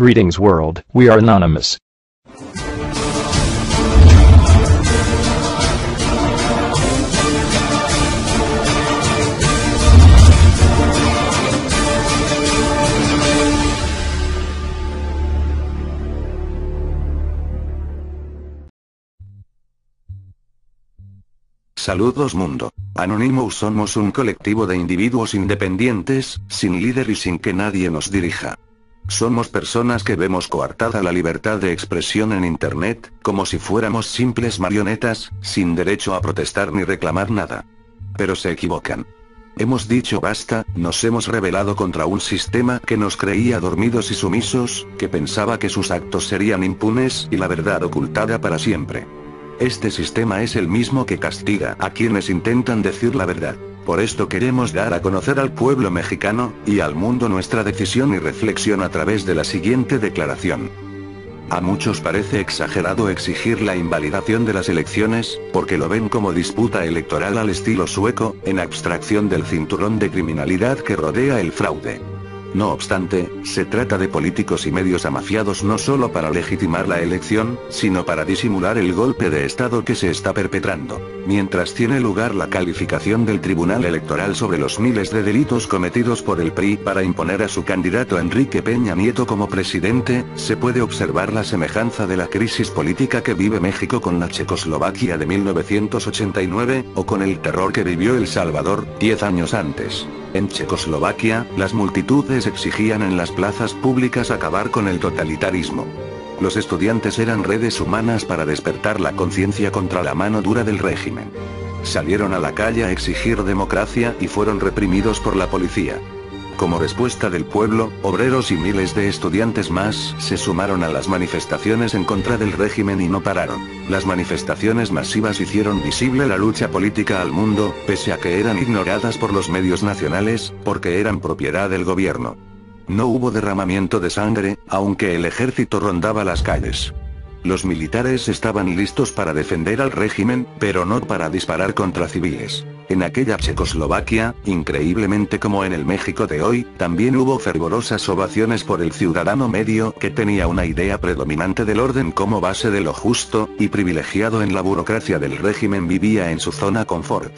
Greetings world, we are anonymous. Saludos mundo. Anonymous somos un colectivo de individuos independientes, sin líder y sin que nadie nos dirija. Somos personas que vemos coartada la libertad de expresión en internet, como si fuéramos simples marionetas, sin derecho a protestar ni reclamar nada. Pero se equivocan. Hemos dicho basta, nos hemos rebelado contra un sistema que nos creía dormidos y sumisos, que pensaba que sus actos serían impunes y la verdad ocultada para siempre. Este sistema es el mismo que castiga a quienes intentan decir la verdad. Por esto queremos dar a conocer al pueblo mexicano, y al mundo nuestra decisión y reflexión a través de la siguiente declaración. A muchos parece exagerado exigir la invalidación de las elecciones, porque lo ven como disputa electoral al estilo sueco, en abstracción del cinturón de criminalidad que rodea el fraude. No obstante, se trata de políticos y medios amafiados no solo para legitimar la elección, sino para disimular el golpe de Estado que se está perpetrando. Mientras tiene lugar la calificación del Tribunal Electoral sobre los miles de delitos cometidos por el PRI para imponer a su candidato Enrique Peña Nieto como presidente, se puede observar la semejanza de la crisis política que vive México con la Checoslovaquia de 1989, o con el terror que vivió El Salvador, 10 años antes. En Checoslovaquia, las multitudes exigían en las plazas públicas acabar con el totalitarismo. Los estudiantes eran redes humanas para despertar la conciencia contra la mano dura del régimen. Salieron a la calle a exigir democracia y fueron reprimidos por la policía. Como respuesta del pueblo, obreros y miles de estudiantes más se sumaron a las manifestaciones en contra del régimen y no pararon. Las manifestaciones masivas hicieron visible la lucha política al mundo, pese a que eran ignoradas por los medios nacionales, porque eran propiedad del gobierno. No hubo derramamiento de sangre, aunque el ejército rondaba las calles. Los militares estaban listos para defender al régimen, pero no para disparar contra civiles. En aquella Checoslovaquia, increíblemente como en el México de hoy, también hubo fervorosas ovaciones por el ciudadano medio que tenía una idea predominante del orden como base de lo justo, y privilegiado en la burocracia del régimen vivía en su zona confort.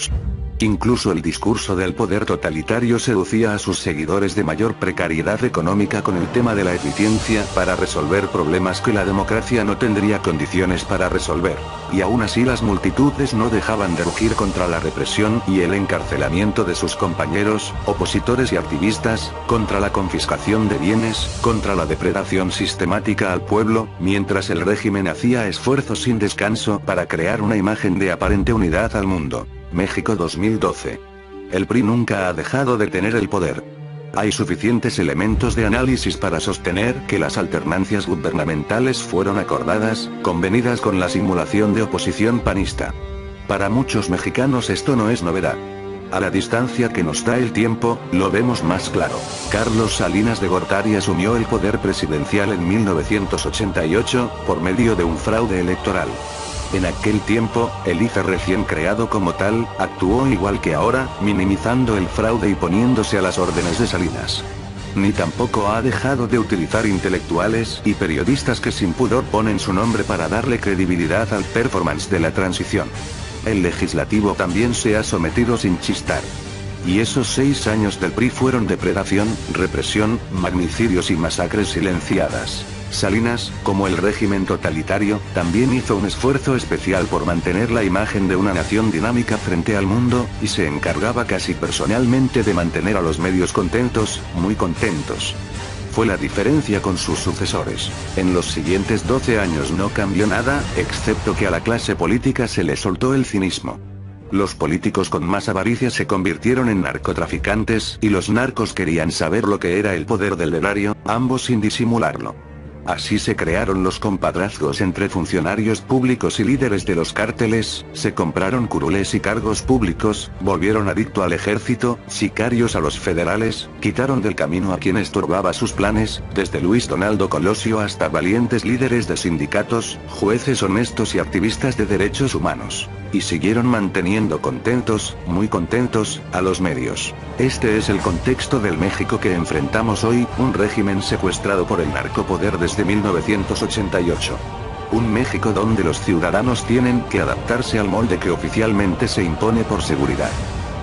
Incluso el discurso del poder totalitario seducía a sus seguidores de mayor precariedad económica con el tema de la eficiencia para resolver problemas que la democracia no tendría condiciones para resolver. Y aún así las multitudes no dejaban de rugir contra la represión y el encarcelamiento de sus compañeros, opositores y activistas, contra la confiscación de bienes, contra la depredación sistemática al pueblo, mientras el régimen hacía esfuerzos sin descanso para crear una imagen de aparente unidad al mundo. México 2012. El PRI nunca ha dejado de tener el poder. Hay suficientes elementos de análisis para sostener que las alternancias gubernamentales fueron acordadas, convenidas con la simulación de oposición panista. Para muchos mexicanos esto no es novedad. A la distancia que nos da el tiempo, lo vemos más claro. Carlos Salinas de Gortari asumió el poder presidencial en 1988, por medio de un fraude electoral. En aquel tiempo, el IFE recién creado como tal, actuó igual que ahora, minimizando el fraude y poniéndose a las órdenes de Salinas. Ni tampoco ha dejado de utilizar intelectuales y periodistas que sin pudor ponen su nombre para darle credibilidad al performance de la transición. El legislativo también se ha sometido sin chistar. Y esos 6 años del PRI fueron depredación, represión, magnicidios y masacres silenciadas. Salinas, como el régimen totalitario, también hizo un esfuerzo especial por mantener la imagen de una nación dinámica frente al mundo, y se encargaba casi personalmente de mantener a los medios contentos, muy contentos. Fue la diferencia con sus sucesores. En los siguientes 12 años no cambió nada, excepto que a la clase política se le soltó el cinismo. Los políticos con más avaricia se convirtieron en narcotraficantes, y los narcos querían saber lo que era el poder del erario, ambos sin disimularlo. Así se crearon los compadrazgos entre funcionarios públicos y líderes de los cárteles, se compraron curules y cargos públicos, volvieron adicto al ejército, sicarios a los federales, quitaron del camino a quien estorbaba sus planes, desde Luis Donaldo Colosio hasta valientes líderes de sindicatos, jueces honestos y activistas de derechos humanos. Y siguieron manteniendo contentos, muy contentos, a los medios. Este es el contexto del México que enfrentamos hoy, un régimen secuestrado por el narcopoder desde 1988. Un México donde los ciudadanos tienen que adaptarse al molde que oficialmente se impone por seguridad.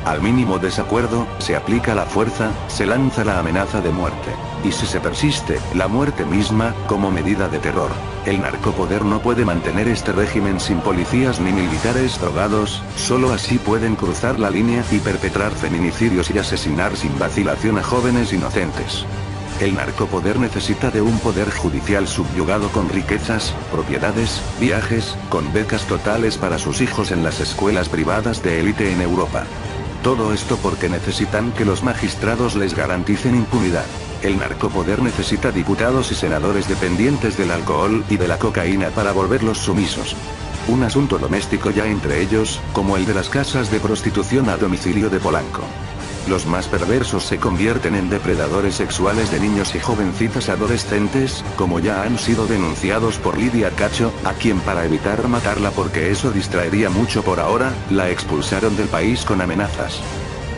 Al mínimo desacuerdo, se aplica la fuerza, se lanza la amenaza de muerte. Y si se persiste, la muerte misma, como medida de terror. El narcopoder no puede mantener este régimen sin policías ni militares drogados, solo así pueden cruzar la línea y perpetrar feminicidios y asesinar sin vacilación a jóvenes inocentes. El narcopoder necesita de un poder judicial subyugado con riquezas, propiedades, viajes, con becas totales para sus hijos en las escuelas privadas de élite en Europa. Todo esto porque necesitan que los magistrados les garanticen impunidad. El narcopoder necesita diputados y senadores dependientes del alcohol y de la cocaína para volverlos sumisos. Un asunto doméstico ya entre ellos, como el de las casas de prostitución a domicilio de Polanco. Los más perversos se convierten en depredadores sexuales de niños y jovencitas adolescentes, como ya han sido denunciados por Lidia Cacho, a quien para evitar matarla porque eso distraería mucho por ahora, la expulsaron del país con amenazas.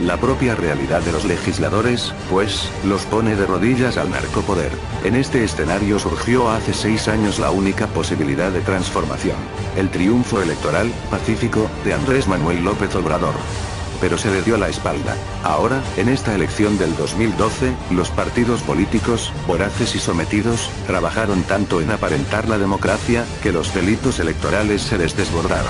La propia realidad de los legisladores, pues, los pone de rodillas al narcopoder. En este escenario surgió hace 6 años la única posibilidad de transformación. El triunfo electoral, pacífico, de Andrés Manuel López Obrador. Pero se le dio la espalda. Ahora, en esta elección del 2012, los partidos políticos, voraces y sometidos, trabajaron tanto en aparentar la democracia, que los delitos electorales se les desbordaron.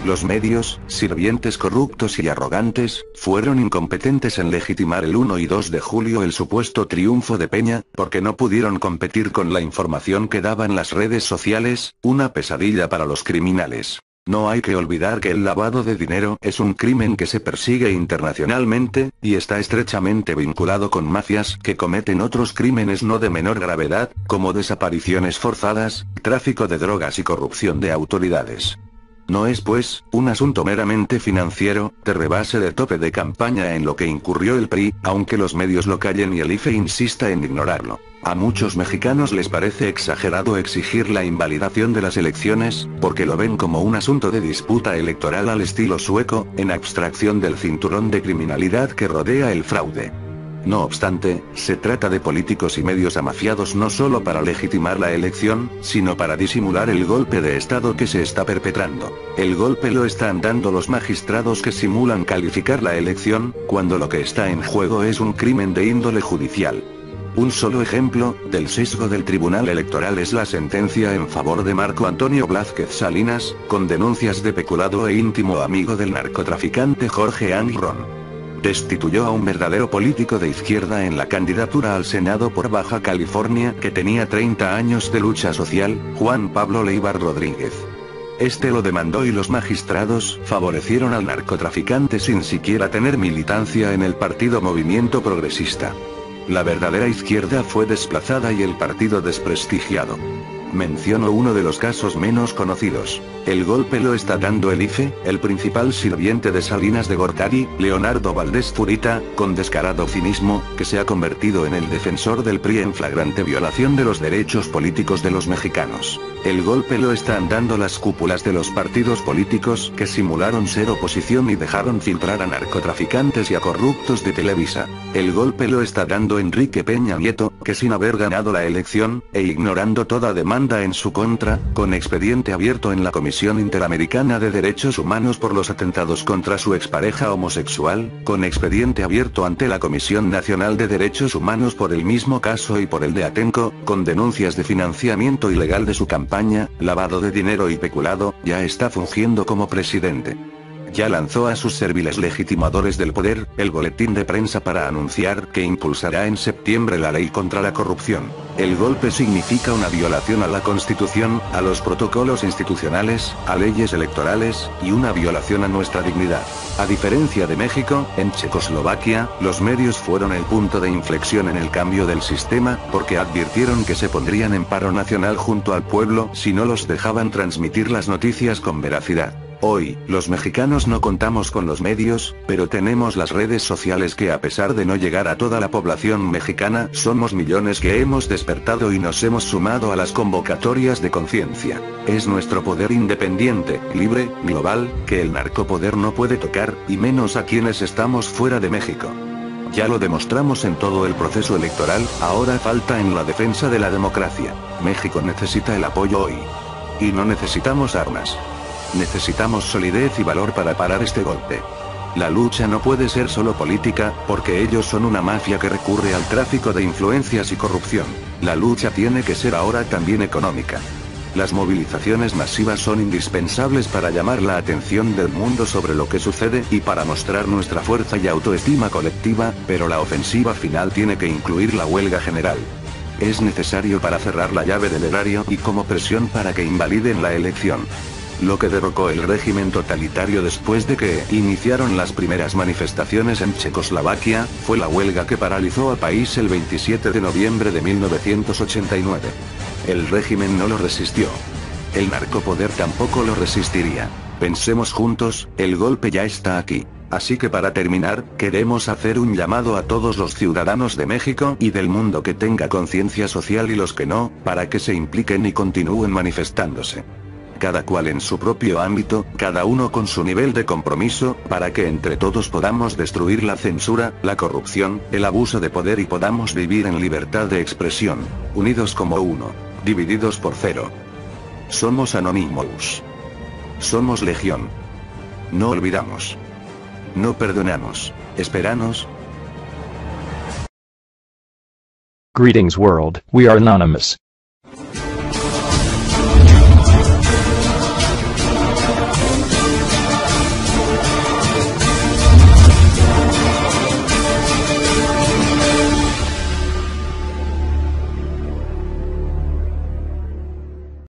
Los medios, sirvientes corruptos y arrogantes, fueron incompetentes en legitimar el 1 y 2 de julio el supuesto triunfo de Peña, porque no pudieron competir con la información que daban las redes sociales, una pesadilla para los criminales. No hay que olvidar que el lavado de dinero es un crimen que se persigue internacionalmente, y está estrechamente vinculado con mafias que cometen otros crímenes no de menor gravedad, como desapariciones forzadas, tráfico de drogas y corrupción de autoridades. No es pues, un asunto meramente financiero, de rebase de tope de campaña en lo que incurrió el PRI, aunque los medios lo callen y el IFE insista en ignorarlo. A muchos mexicanos les parece exagerado exigir la invalidación de las elecciones, porque lo ven como un asunto de disputa electoral al estilo sueco, en abstracción del cinturón de criminalidad que rodea el fraude. No obstante, se trata de políticos y medios amafiados no solo para legitimar la elección, sino para disimular el golpe de Estado que se está perpetrando. El golpe lo están dando los magistrados que simulan calificar la elección, cuando lo que está en juego es un crimen de índole judicial. Un solo ejemplo del sesgo del Tribunal Electoral es la sentencia en favor de Marco Antonio Blázquez Salinas, con denuncias de peculado e íntimo amigo del narcotraficante Jorge Anron. Destituyó a un verdadero político de izquierda en la candidatura al Senado por Baja California que tenía 30 años de lucha social, Juan Pablo Leibar Rodríguez. Este lo demandó y los magistrados favorecieron al narcotraficante sin siquiera tener militancia en el partido Movimiento Progresista. La verdadera izquierda fue desplazada y el partido desprestigiado. Menciono uno de los casos menos conocidos. El golpe lo está dando el IFE, el principal sirviente de Salinas de Gortari, Leonardo Valdés Zurita, con descarado cinismo, que se ha convertido en el defensor del PRI en flagrante violación de los derechos políticos de los mexicanos. El golpe lo están dando las cúpulas de los partidos políticos que simularon ser oposición y dejaron filtrar a narcotraficantes y a corruptos de Televisa. El golpe lo está dando Enrique Peña Nieto, que sin haber ganado la elección, e ignorando toda demanda en su contra, con expediente abierto en la Comisión Interamericana de Derechos Humanos por los atentados contra su expareja homosexual, con expediente abierto ante la Comisión Nacional de Derechos Humanos por el mismo caso y por el de Atenco, con denuncias de financiamiento ilegal de su campaña, lavado de dinero y peculado, ya está fungiendo como presidente. Ya lanzó a sus serviles legitimadores del poder, el boletín de prensa para anunciar que impulsará en septiembre la ley contra la corrupción. El golpe significa una violación a la Constitución, a los protocolos institucionales, a leyes electorales, y una violación a nuestra dignidad. A diferencia de México, en Checoslovaquia, los medios fueron el punto de inflexión en el cambio del sistema, porque advirtieron que se pondrían en paro nacional junto al pueblo si no los dejaban transmitir las noticias con veracidad. Hoy, los mexicanos no contamos con los medios, pero tenemos las redes sociales que a pesar de no llegar a toda la población mexicana, somos millones que hemos despertado y nos hemos sumado a las convocatorias de conciencia. Es nuestro poder independiente, libre, global, que el narcopoder no puede tocar, y menos a quienes estamos fuera de México. Ya lo demostramos en todo el proceso electoral, ahora falta en la defensa de la democracia. México necesita el apoyo hoy. Y no necesitamos armas. Necesitamos solidez y valor para parar este golpe. La lucha no puede ser solo política, porque ellos son una mafia que recurre al tráfico de influencias y corrupción. La lucha tiene que ser ahora también económica. Las movilizaciones masivas son indispensables para llamar la atención del mundo sobre lo que sucede y para mostrar nuestra fuerza y autoestima colectiva, pero la ofensiva final tiene que incluir la huelga general. Es necesario para cerrar la llave del erario y como presión para que invaliden la elección. Lo que derrocó el régimen totalitario después de que iniciaron las primeras manifestaciones en Checoslovaquia, fue la huelga que paralizó al país el 27 de noviembre de 1989. El régimen no lo resistió. El narcopoder tampoco lo resistiría. Pensemos juntos, el golpe ya está aquí. Así que para terminar, queremos hacer un llamado a todos los ciudadanos de México y del mundo que tenga conciencia social y los que no, para que se impliquen y continúen manifestándose. Cada cual en su propio ámbito, cada uno con su nivel de compromiso, para que entre todos podamos destruir la censura, la corrupción, el abuso de poder y podamos vivir en libertad de expresión, unidos como uno, divididos por cero. Somos Anonymous. Somos Legión. No olvidamos. No perdonamos. Esperanos. Greetings world, we are anonymous.